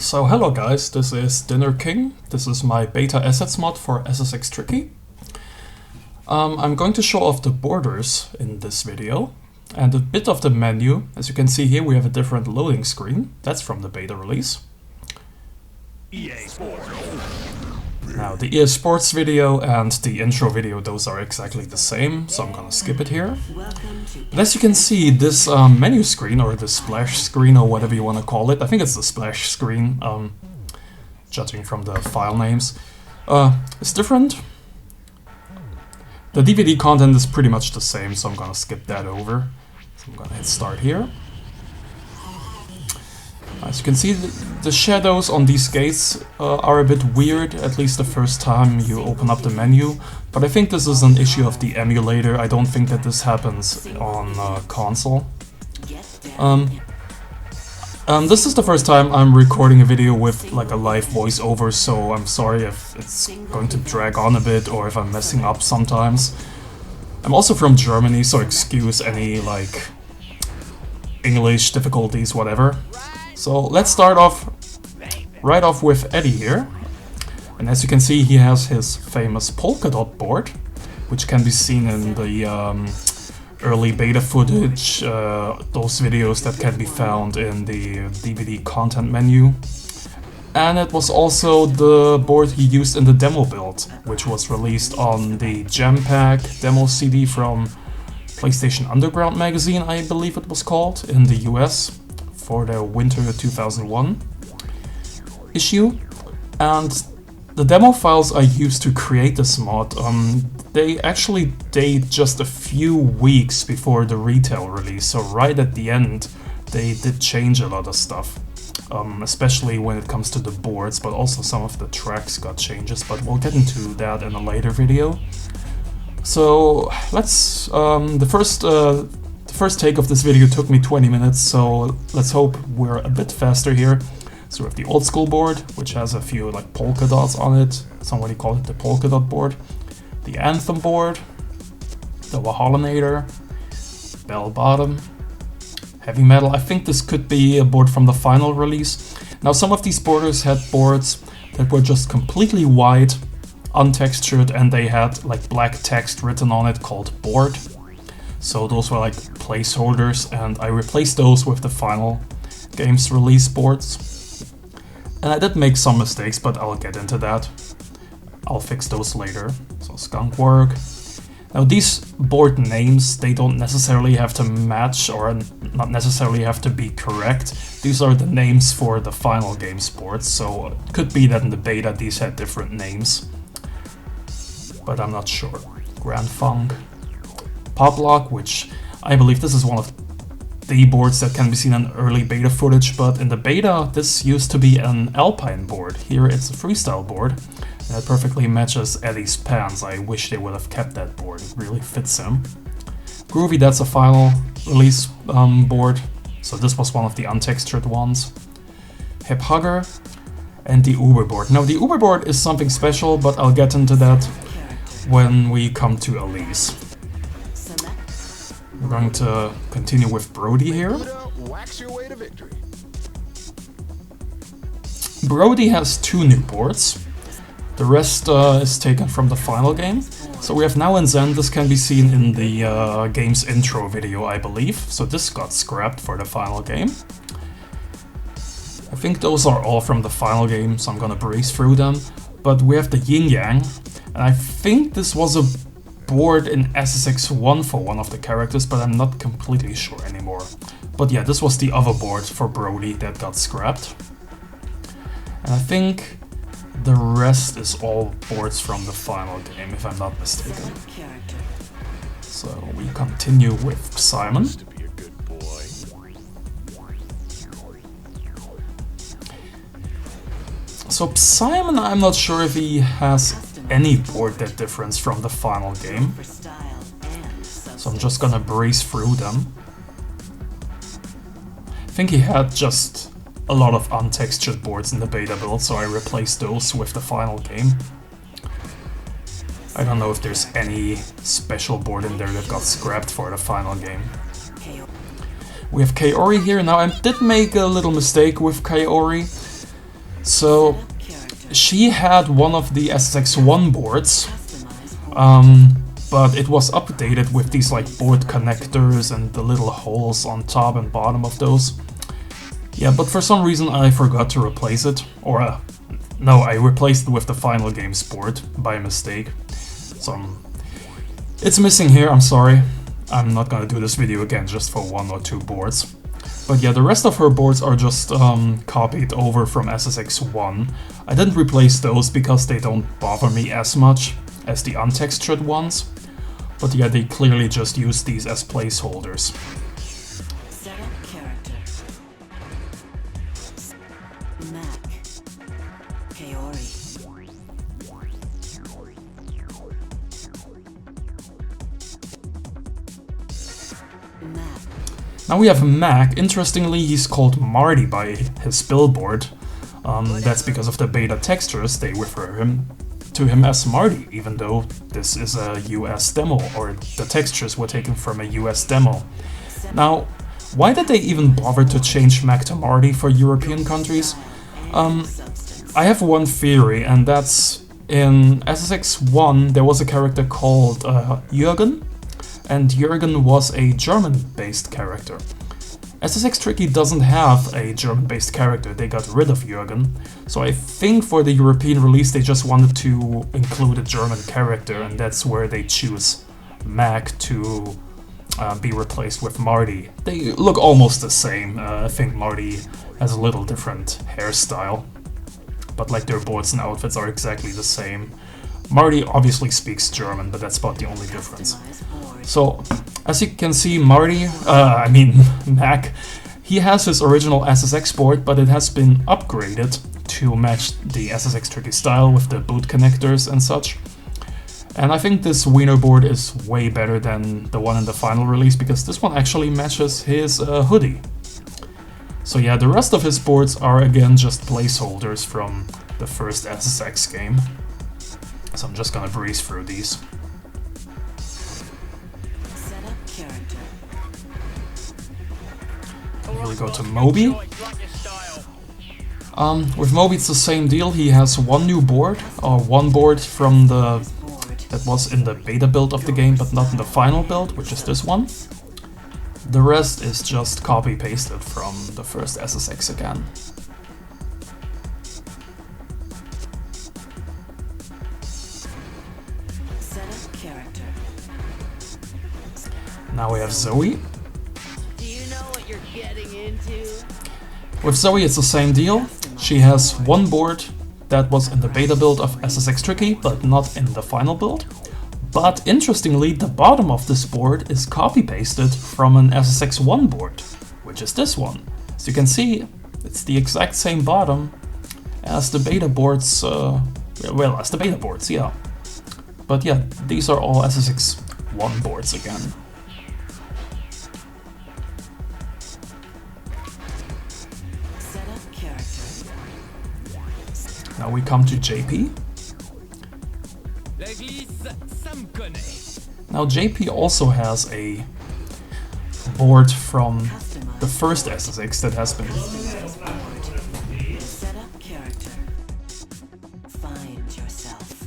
So hello guys, this is Dinner King. This is my beta assets mod for SSX Tricky. I'm going to show off the borders in this video and a bit of the menu. As you can see here, we have a different loading screen. That's from the beta release. EA Sports. Now the EA Sports video and the intro video, those are exactly the same, so I'm gonna skip it here. But as you can see, this menu screen, or the splash screen, or whatever you want to call it, I think it's the splash screen, judging from the file names, is different. The DVD content is pretty much the same, so I'm gonna skip that over. So I'm gonna hit start here. As you can see, the shadows on these gates are a bit weird, at least the first time you open up the menu. But I think this is an issue of the emulator. I don't think that this happens on console. This is the first time I'm recording a video with like a live voiceover, so I'm sorry if it's going to drag on a bit or if I'm messing up sometimes. I'm also from Germany, so excuse any like English difficulties, whatever. So let's start off right off with Eddie here. And as you can see, he has his famous polka dot board, which can be seen in the early beta footage, those videos that can be found in the DVD content menu. And it was also the board he used in the demo build, which was released on the Jam Pack demo CD from PlayStation Underground magazine, I believe it was called, in the US. For the winter 2001 issue. And the demo files I used to create this mod, they actually date just a few weeks before the retail release, so right at the end they did change a lot of stuff, especially when it comes to the boards, but also some of the tracks got changes, but we'll get into that in a later video. So let's, the first take of this video took me 20 minutes, so let's hope we're a bit faster here. So we have the old school board, which has a few like polka dots on it. Somebody called it the polka dot board. The Anthem board, the Wahalanator, Bell Bottom, Heavy Metal. I think this could be a board from the final release. Now some of these borders had boards that were just completely white, untextured, and they had like black text written on it called board. So those were like placeholders, and I replaced those with the final game's release boards. And I did make some mistakes, but I'll get into that. I'll fix those later. So Skunkwork. Now these board names, they don't necessarily have to match or not necessarily have to be correct. These are the names for the final game's boards, so it could be that in the beta these had different names. But I'm not sure. Grand Funk. Poplock, which I believe this is one of the boards that can be seen in early beta footage, but in the beta this used to be an Alpine board. Here it's a freestyle board, and it perfectly matches Eddie's pants. I wish they would have kept that board, it really fits him. Groovy, that's a final release board, so this was one of the untextured ones. Hip Hugger, and the Uber board. Now the Uber board is something special, but I'll get into that when we come to Elise. We're going to continue with Brody here. Brody has two new boards. The rest is taken from the final game. So we have Now and Zen. This can be seen in the game's intro video, I believe. So this got scrapped for the final game. I think those are all from the final game, so I'm gonna breeze through them. But we have the Yin Yang, and I think this was a board in SSX 1 for one of the characters, but I'm not completely sure anymore. But yeah, this was the other board for Brody that got scrapped. And I think the rest is all boards from the final game, if I'm not mistaken. So we continue with Simon. So Simon, I'm not sure if he has any board that differs from the final game, so I'm just gonna breeze through them. I think he had just a lot of untextured boards in the beta build, so I replaced those with the final game. I don't know if there's any special board in there that got scrapped for the final game. We have Kaori here. Now I did make a little mistake with Kaori. So she had one of the SSX1 boards, but it was updated with these like board connectors and the little holes on top and bottom of those. Yeah, but for some reason I forgot to replace it, or no, I replaced it with the final games board by mistake. So it's missing here, I'm sorry. I'm not gonna do this video again just for 1 or 2 boards. But yeah, the rest of her boards are just copied over from SSX1. I didn't replace those because they don't bother me as much as the untextured ones. But yeah, they clearly just use these as placeholders. Setup character. Mac. Kaori. Mac. Now we have Mac. Interestingly, he's called Marty by his billboard. That's because of the beta textures, they refer to him as Marty, even though this is a US demo, or the textures were taken from a US demo. Now, why did they even bother to change Mac to Marty for European countries? I have one theory, and that's in SSX1 there was a character called Jürgen, and Jürgen was a German-based character. SSX Tricky doesn't have a German-based character, they got rid of Jürgen, so I think for the European release they just wanted to include a German character, and that's where they choose Mac to be replaced with Marty. They look almost the same. I think Marty has a little different hairstyle, but like their boards and outfits are exactly the same. Marty obviously speaks German, but that's about the only difference. So, as you can see, Mac, he has his original SSX board, but it has been upgraded to match the SSX Tricky style with the boot connectors and such. And I think this Wiener board is way better than the one in the final release, because this one actually matches his hoodie. So yeah, the rest of his boards are again just placeholders from the first SSX game. So I'm just gonna breeze through these. Setup character. Here we go to Moby. With Moby it's the same deal. He has one new board, or one board from that was in the beta build of the game, but not in the final build, which is this one. The rest is just copy-pasted from the first SSX again. Setup character. Now we have Zoe. Do you know what you're getting into? With Zoe it's the same deal. She has one board that was in the beta build of SSX Tricky, but not in the final build. But interestingly, the bottom of this board is copy-pasted from an SSX1 board, which is this one. As you can see, it's the exact same bottom as the beta boards, yeah. But yeah, these are all SSX1 boards again. Setup character. Now we come to JP. Now JP also has a board from the first SSX that has been... Setup character. Find yourself.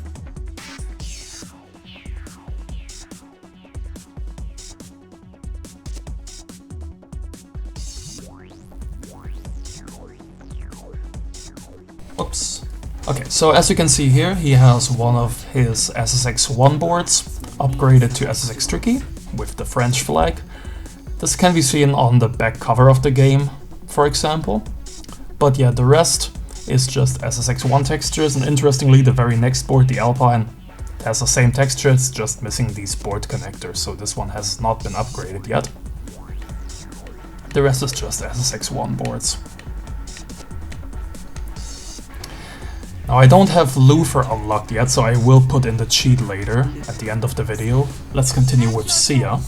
Oops. Okay, so as you can see here, he has one of his SSX1 boards upgraded to SSX Tricky with the French flag. This can be seen on the back cover of the game, for example. But yeah, the rest is just SSX1 textures, and interestingly, the very next board, the Alpine, has the same texture, it's just missing these board connectors, so this one has not been upgraded yet. The rest is just SSX1 boards. Now I don't have Luther unlocked yet, so I will put in the cheat later at the end of the video. Let's continue with Sia.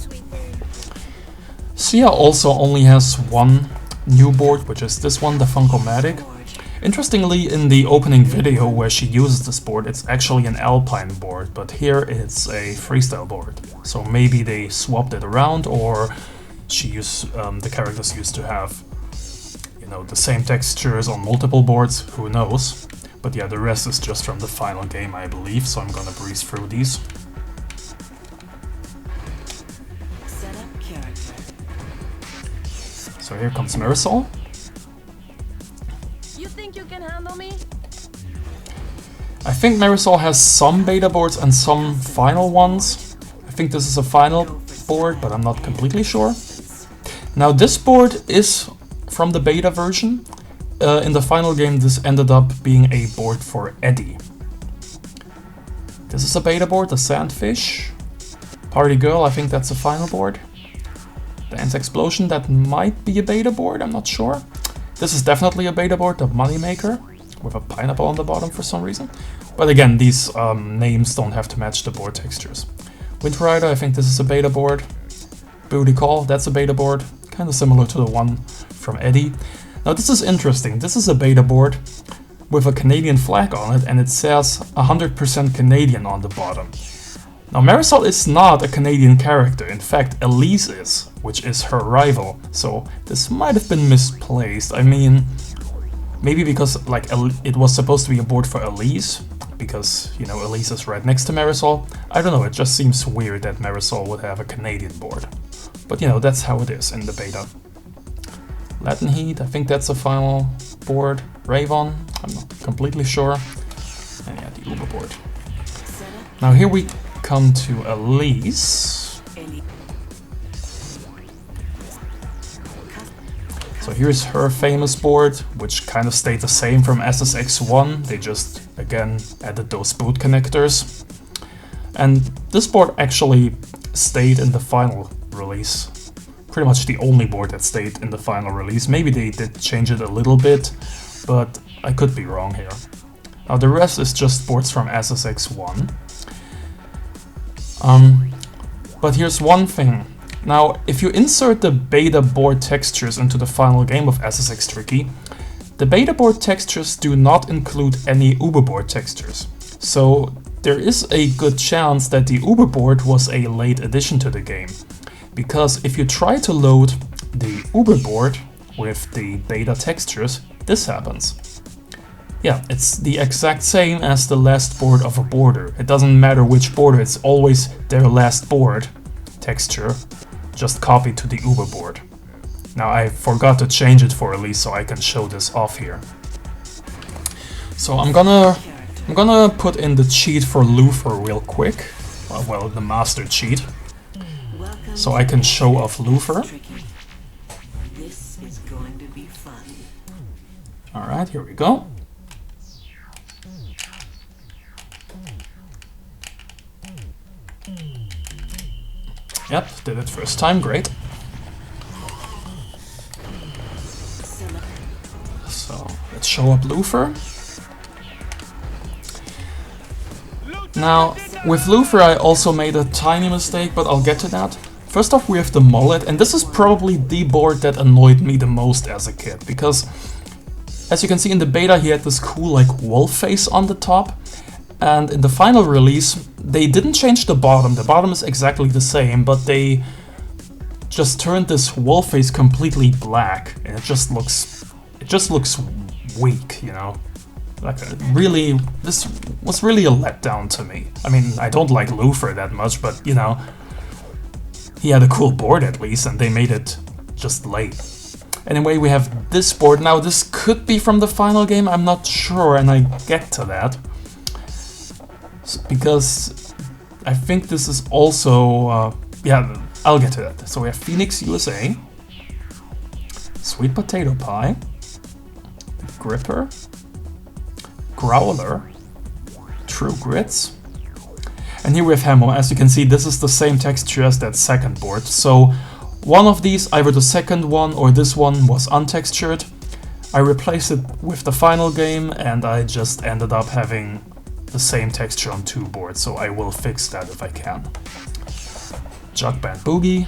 Sia also only has one new board, which is this one, the Funko-Matic. Interestingly, in the opening video where she uses this board, it's actually an Alpine board, but here it's a freestyle board. So maybe they swapped it around, or the characters used to have you know, the same textures on multiple boards, who knows. But yeah, the rest is just from the final game, I believe, so I'm gonna breeze through these. Set up character. So here comes Marisol. You think you can handle me? I think Marisol has some beta boards and some final ones. I think this is a final board, but I'm not completely sure. Now this board is from the beta version. In the final game this ended up being a board for Eddie. This is a beta board, the Sandfish. Party Girl, I think that's a final board. Dance Explosion, that might be a beta board, I'm not sure. This is definitely a beta board, the Moneymaker, with a pineapple on the bottom for some reason. But again, these names don't have to match the board textures. Wind Rider, I think this is a beta board. Booty Call, that's a beta board, kind of similar to the one from Eddie. Now this is interesting, this is a beta board with a Canadian flag on it and it says 100% Canadian on the bottom. Now Marisol is not a Canadian character, in fact Elise is, which is her rival, so this might have been misplaced. I mean, maybe because like it was supposed to be a board for Elise, because, you know, Elise is right next to Marisol. I don't know, it just seems weird that Marisol would have a Canadian board. But you know, that's how it is in the beta. Latin Heat, I think that's a final board. Ravon, I'm not completely sure. And yeah, the Uber board. Set up Now here we come to Elise. any. So here's her famous board, which kind of stayed the same from SSX1. They just, again, added those boot connectors. And this board actually stayed in the final release. Pretty much the only board that stayed in the final release. Maybe they did change it a little bit, but I could be wrong here. Now the rest is just boards from SSX1. But here's one thing. Now, if you insert the beta board textures into the final game of SSX Tricky, the beta board textures do not include any Uber board textures. So there is a good chance that the Uber board was a late addition to the game. Because if you try to load the Uber board with the beta textures, this happens. Yeah, it's the exact same as the last board of a border. It doesn't matter which border, it's always their last board texture, just copied to the Uber board. Now I forgot to change it for Elise, so I can show this off here. So I'm gonna put in the cheat for Luther real quick. Well, the master cheat. Welcome So I can show off Luther. Tricky. This is going to be fun. Alright, here we go. Yep, did it first time, great. Select So let's show up Luther. Now, with Luther I also made a tiny mistake, but I'll get to that. First off, we have the mullet, and this is probably the board that annoyed me the most as a kid, because as you can see in the beta he had this cool like wolf face on the top, and in the final release they didn't change the bottom. The bottom is exactly the same, but they just turned this wolf face completely black, and it just looks weak, you know. Like really, this was really a letdown to me. I mean, I don't like Luther that much, but you know, he had a cool board at least, and they made it just late. Anyway, we have this board. Now, this could be from the final game, I'm not sure, and I get to that. Because I think this is also, yeah, I'll get to that. So we have Phoenix USA, Sweet Potato Pie, Gripper, Growler, True Grits, and here we have Hemo. As you can see, this is the same texture as that second board. So one of these, either the second one or this one, was untextured. I replaced it with the final game, and I just ended up having the same texture on two boards, so I will fix that if I can. Jug Band Boogie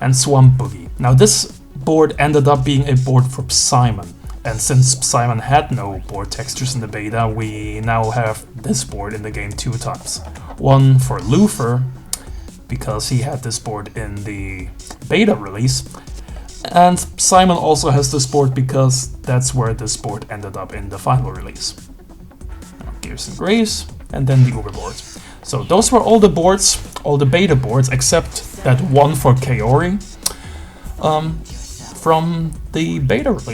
and Swamp Boogie. Now this board ended up being a board for Simon, and since Simon had no board textures in the beta, we now have this board in the game 2 times. One for Luther, because he had this board in the beta release, And Simon also has this board because that's where this board ended up in the final release. Gears and Grays, and then the Uber board. So those were all the boards, all the beta boards, except that one for Kaori from the beta release.